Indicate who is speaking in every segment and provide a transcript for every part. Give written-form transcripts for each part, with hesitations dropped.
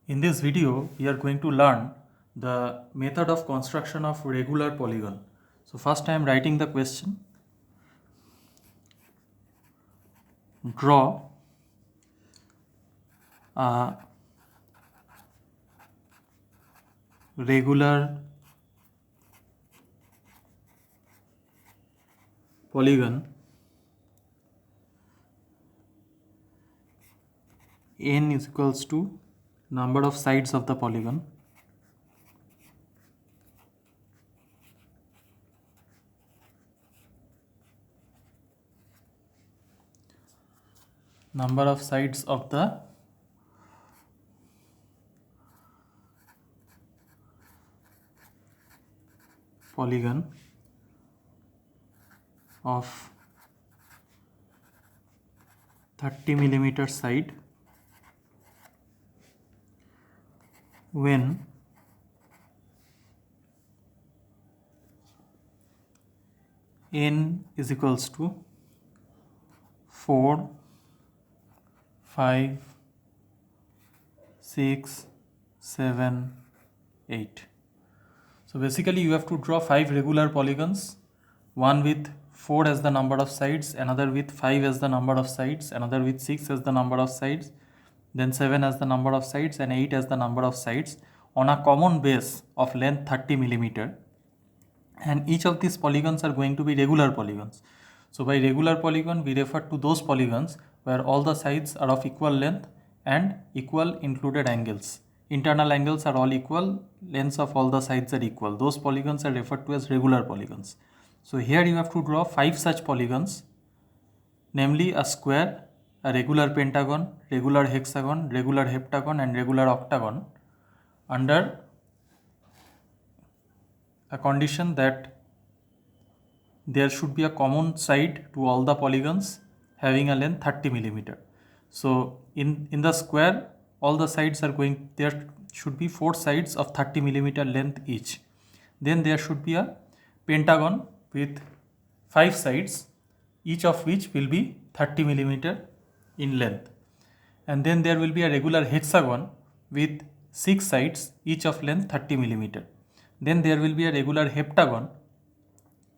Speaker 1: In this video, we are going to learn the method of construction of regular polygon. So first I am writing the question. Draw a regular polygon n is equals to number of sides of the polygon number of sides of the polygon of 30 millimeter side when n is equals to 4, 5, 6, 7, 8. So basically you have to draw 5 regular polygons, one with 4 as the number of sides, another with 5 as the number of sides, another with 6 as the number of sides, then 7 as the number of sides and 8 as the number of sides on a common base of length 30 millimeter. And each of these polygons are going to be regular polygons. So by regular polygon we refer to those polygons where all the sides are of equal length and equal included angles. Internal angles are all equal, lengths of all the sides are equal. Those polygons are referred to as regular polygons. So here you have to draw 5 such polygons, namely a square, a regular pentagon, regular hexagon, regular heptagon and regular octagon under a condition that there should be a common side to all the polygons having a length 30 millimeter. So in the square, all the sides are going, there should be 4 sides of 30 millimeter length each. Then there should be a pentagon with 5 sides, each of which will be 30 millimeter in length. And then there will be a regular hexagon with 6 sides, each of length 30 millimeter. Then there will be a regular heptagon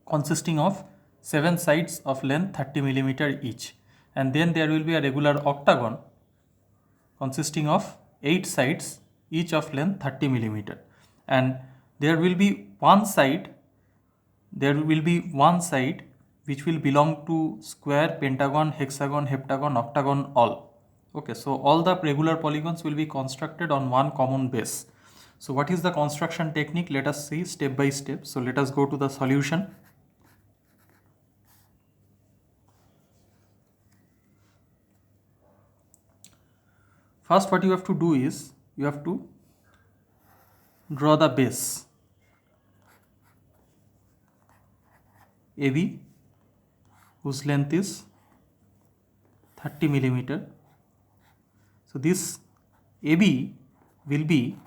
Speaker 1: consisting of 7 sides of length 30 millimeter each. And then there will be a regular octagon consisting of 8 sides, each of length 30 millimeter. And there will be one side which will belong to square, pentagon, hexagon, heptagon, octagon, all. Okay, so all the regular polygons will be constructed on one common base. So what is the construction technique? Let us see step by step. So let us go to the solution. First what you have to do is, you have to draw the base AB whose length is 30 millimeter. So this AB will be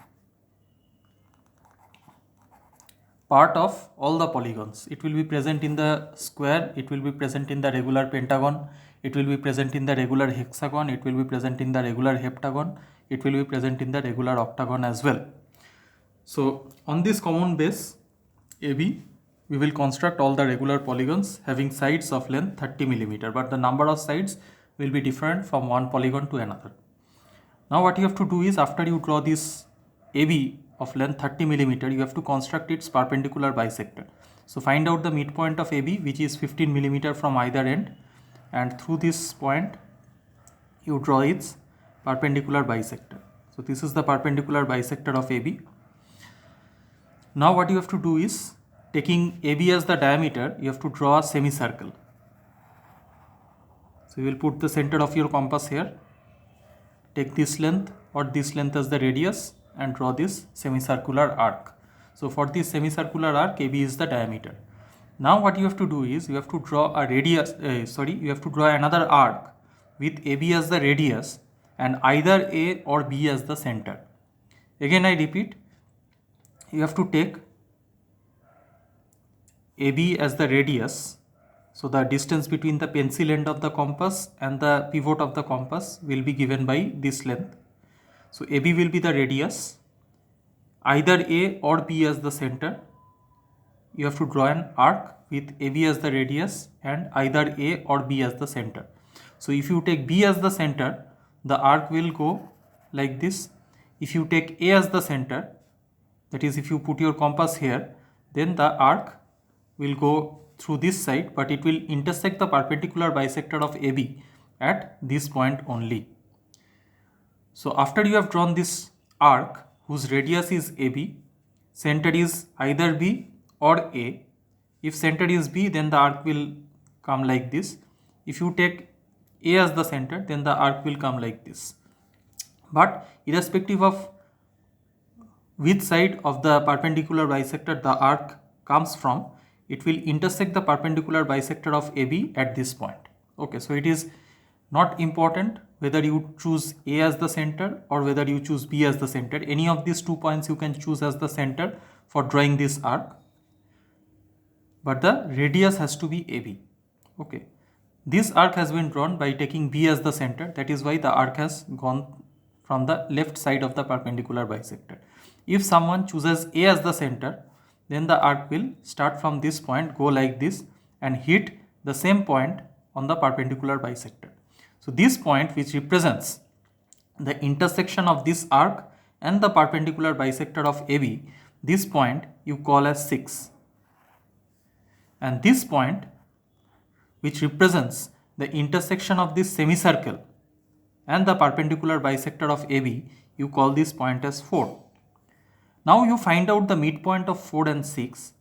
Speaker 1: part of all the polygons. It will be present in the square, it will be present in the regular pentagon, it will be present in the regular hexagon, it will be present in the regular heptagon, it will be present in the regular octagon as well. So on this common base AB, we will construct all the regular polygons having sides of length 30 millimeter, but the number of sides will be different from one polygon to another. Now what you have to do is, after you draw this AB of length 30 millimeter, you have to construct its perpendicular bisector. So find out the midpoint of AB, which is 15 millimeter from either end, and through this point you draw its perpendicular bisector. So this is the perpendicular bisector of AB. Now what you have to do is, taking AB as the diameter, you have to draw a semicircle. So you will put the center of your compass here, take this length or this length as the radius and draw this semicircular arc. So for this semicircular arc, AB is the diameter. Now what you have to do is, you have to draw a radius, you have to draw another arc with AB as the radius and either A or B as the center. Again I repeat, you have to take AB as the radius. So the distance between the pencil end of the compass and the pivot of the compass will be given by this length. So AB will be the radius, either A or B as the center. You have to draw an arc with AB as the radius and either A or B as the center. So if you take B as the center, the arc will go like this. If you take A as the center, that is if you put your compass here, then the arc will go through this side, but it will intersect the perpendicular bisector of AB at this point only. So after you have drawn this arc whose radius is AB, center is either B or A. If center is B, then the arc will come like this. If you take A as the center, then the arc will come like this. But irrespective of which side of the perpendicular bisector the arc comes from, it will intersect the perpendicular bisector of AB at this point. Okay, so it is not important whether you choose A as the center or whether you choose B as the center. Any of these 2 points you can choose as the center for drawing this arc, but the radius has to be AB. Okay, this arc has been drawn by taking B as the center. That is why the arc has gone from the left side of the perpendicular bisector. If someone chooses A as the center, then the arc will start from this point, go like this and hit the same point on the perpendicular bisector. So this point, which represents the intersection of this arc and the perpendicular bisector of AB, this point you call as 6. And this point, which represents the intersection of this semicircle and the perpendicular bisector of AB, you call this point as 4. Now you find out the midpoint of 4 and 6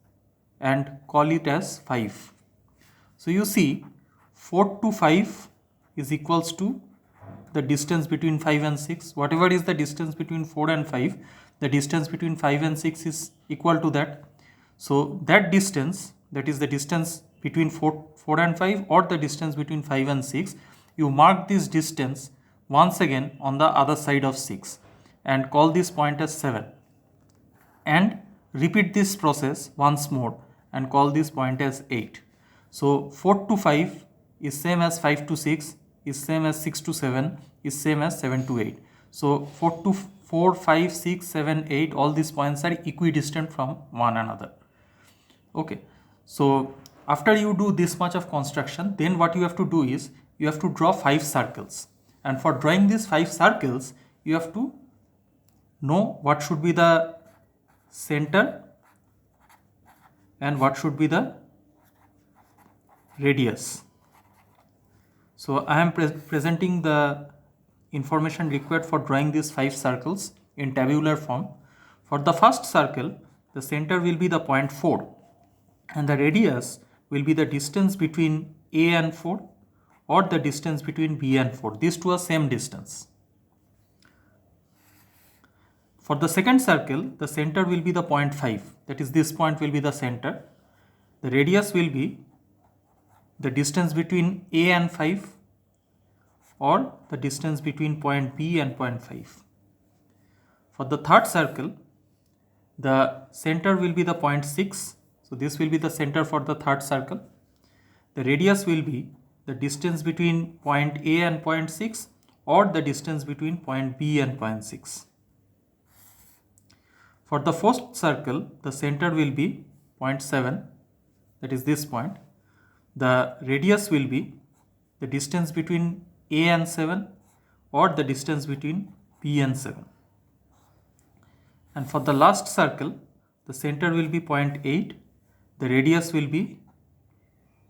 Speaker 1: and call it as 5. So you see 4 to 5 is equals to the distance between 5 and 6. Whatever is the distance between 4 and 5, the distance between 5 and 6 is equal to that. So that distance, that is the distance between 4 and 5 or the distance between 5 and 6, you mark this distance once again on the other side of 6 and call this point as 7. And repeat this process once more and call this point as 8. So 4 to 5 is same as 5 to 6, is same as 6 to 7, is same as 7 to 8. So 4, 5, 6, 7, 8, all these points are equidistant from one another. Okay, so after you do this much of construction, then what you have to do is you have to draw 5 circles. And for drawing these 5 circles, you have to know what should be the center and what should be the radius. So I am presenting the information required for drawing these 5 circles in tabular form. For the first circle, the center will be the point 4 and the radius will be the distance between A and 4 or the distance between B and 4. These two are same distance. For the second circle, the center will be the point 5, that is this point will be the center. The radius will be the distance between A and 5 or the distance between point B and point 5. For the third circle, the center will be the point 6, so this will be the center for the third circle. The radius will be the distance between point A and point 6 or the distance between point B and point 6. For the fourth circle, the center will be point 7, that is this point. The radius will be the distance between A and 7 or the distance between B and 7. And for the last circle, the center will be point 8, the radius will be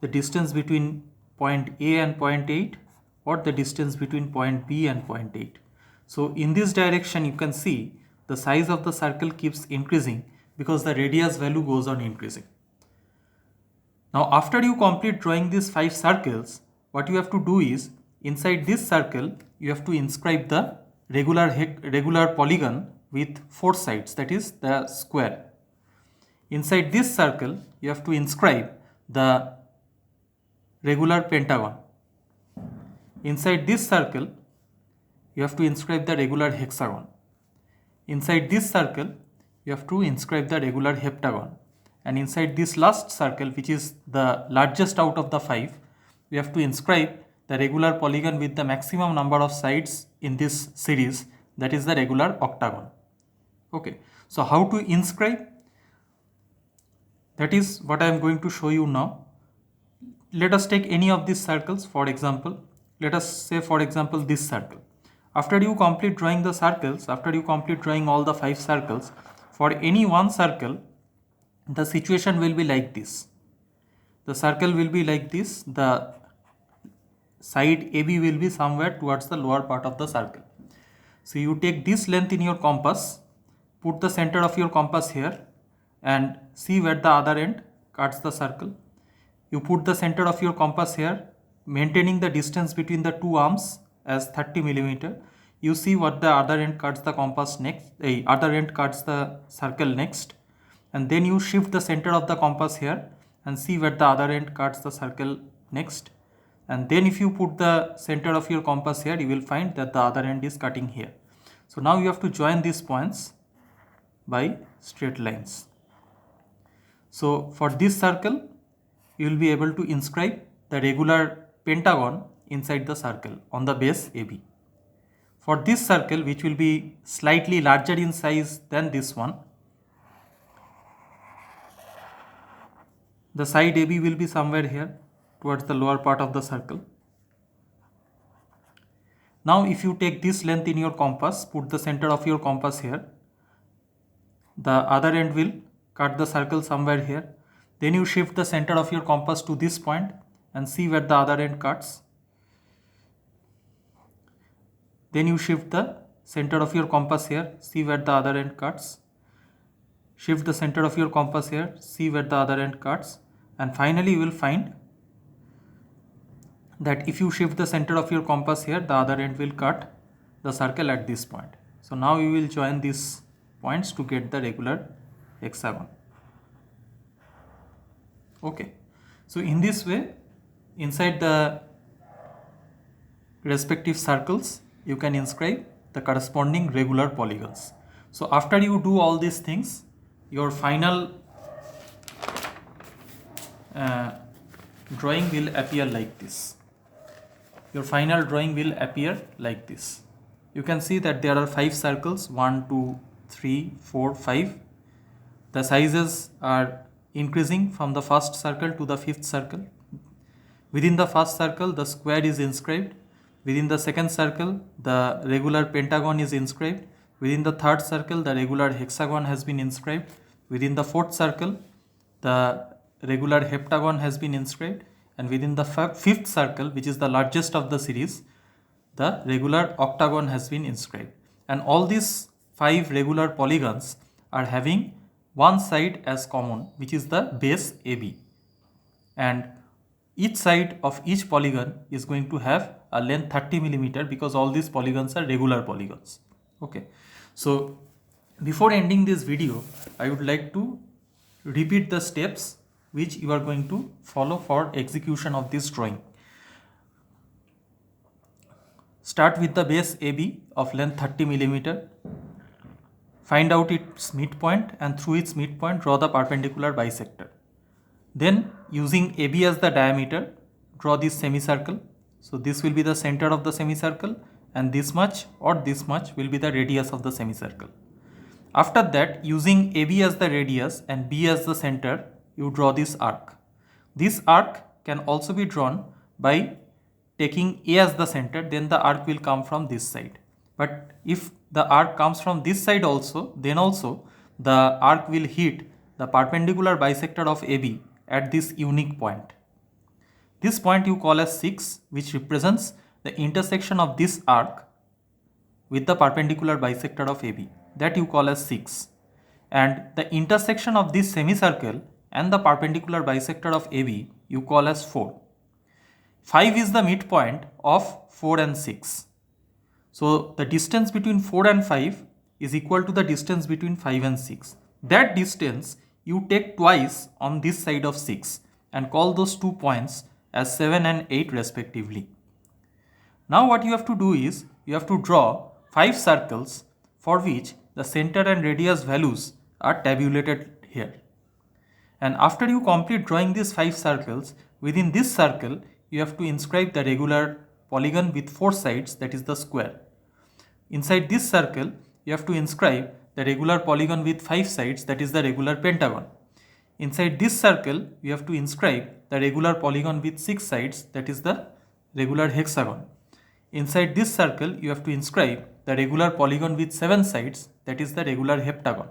Speaker 1: the distance between point A and point 8 or the distance between point B and point 8. So in this direction you can see the size of the circle keeps increasing because the radius value goes on increasing. Now after you complete drawing these 5 circles, what you have to do is inside this circle you have to inscribe the regular polygon with 4 sides, that is the square. Inside this circle you have to inscribe the regular pentagon. Inside this circle you have to inscribe the regular hexagon. Inside this circle you have to inscribe the regular heptagon, and inside this last circle, which is the largest out of the 5, we have to inscribe the regular polygon with the maximum number of sides in this series, that is the regular octagon. Okay, so how to inscribe? That is what I am going to show you now. Let us take any of these circles. For example, let us say for example this circle. After you complete drawing the circles, after you complete drawing all the 5 circles, for any one circle, the situation will be like this. The circle will be like this. The side AB will be somewhere towards the lower part of the circle. So you take this length in your compass, put the center of your compass here and see where the other end cuts the circle. You put the center of your compass here, maintaining the distance between the two arms as 30 millimeter. You see what the other end cuts the compass next, other end cuts the circle next, and then you shift the center of the compass here and see where the other end cuts the circle next. And then if you put the center of your compass here, you will find that the other end is cutting here. So now you have to join these points by straight lines. So for this circle, you will be able to inscribe the regular pentagon inside the circle on the base AB. For this circle, which will be slightly larger in size than this one, the side AB will be somewhere here towards the lower part of the circle. Now if you take this length in your compass, put the center of your compass here, the other end will cut the circle somewhere here. Then you shift the center of your compass to this point and see where the other end cuts. Then you shift the center of your compass here, see where the other end cuts. Shift the center of your compass here, see where the other end cuts. And finally you will find that if you shift the center of your compass here, the other end will cut the circle at this point. So now you will join these points to get the regular hexagon. Okay, so in this way, inside the respective circles, you can inscribe the corresponding regular polygons. So after you do all these things, your final drawing will appear like this. Your final drawing will appear like this. You can see that there are 5 circles, 1, 2, 3, 4, 5. The sizes are increasing from the first circle to the 5th circle. Within the first circle, the square is inscribed. Within the second circle, the regular pentagon is inscribed. Within the third circle, the regular hexagon has been inscribed. Within the fourth circle, the regular heptagon has been inscribed. And within the 5th circle, which is the largest of the series, the regular octagon has been inscribed. And all these 5 regular polygons are having one side as common, which is the base AB. And each side of each polygon is going to have a length 30 millimeter because all these polygons are regular polygons. Okay, so before ending this video, I would like to repeat the steps which you are going to follow for execution of this drawing. Start with the base AB of length 30 millimeter. Find out its midpoint and through its midpoint draw the perpendicular bisector. Then using AB as the diameter, draw this semicircle. So this will be the center of the semicircle and this much or this much will be the radius of the semicircle. After that, using AB as the radius and B as the center, you draw this arc. This arc can also be drawn by taking A as the center, then the arc will come from this side. But if the arc comes from this side also, then also the arc will hit the perpendicular bisector of AB at this unique point. This point you call as 6, which represents the intersection of this arc with the perpendicular bisector of AB. That you call as 6. And the intersection of this semicircle and the perpendicular bisector of AB you call as 4. 5 is the midpoint of 4 and 6. So the distance between 4 and 5 is equal to the distance between 5 and 6. That distance you take twice on this side of 6 and call those 2 points as 7 and 8 respectively. Now what you have to do is you have to draw 5 circles for which the center and radius values are tabulated here. And after you complete drawing these 5 circles, within this circle you have to inscribe the regular polygon with 4 sides, that is the square. Inside this circle, you have to inscribe the regular polygon with 5 sides, that is the regular pentagon. Inside this circle, you have to inscribe the regular polygon with 6 sides, that is the regular hexagon. Inside this circle, you have to inscribe the regular polygon with 7 sides, that is the regular heptagon.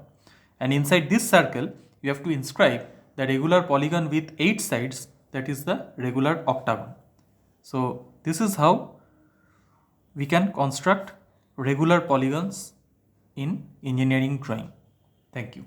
Speaker 1: And inside this circle, you have to inscribe the regular polygon with 8 sides, that is the regular octagon. So this is how we can construct regular polygons in engineering drawing. Thank you.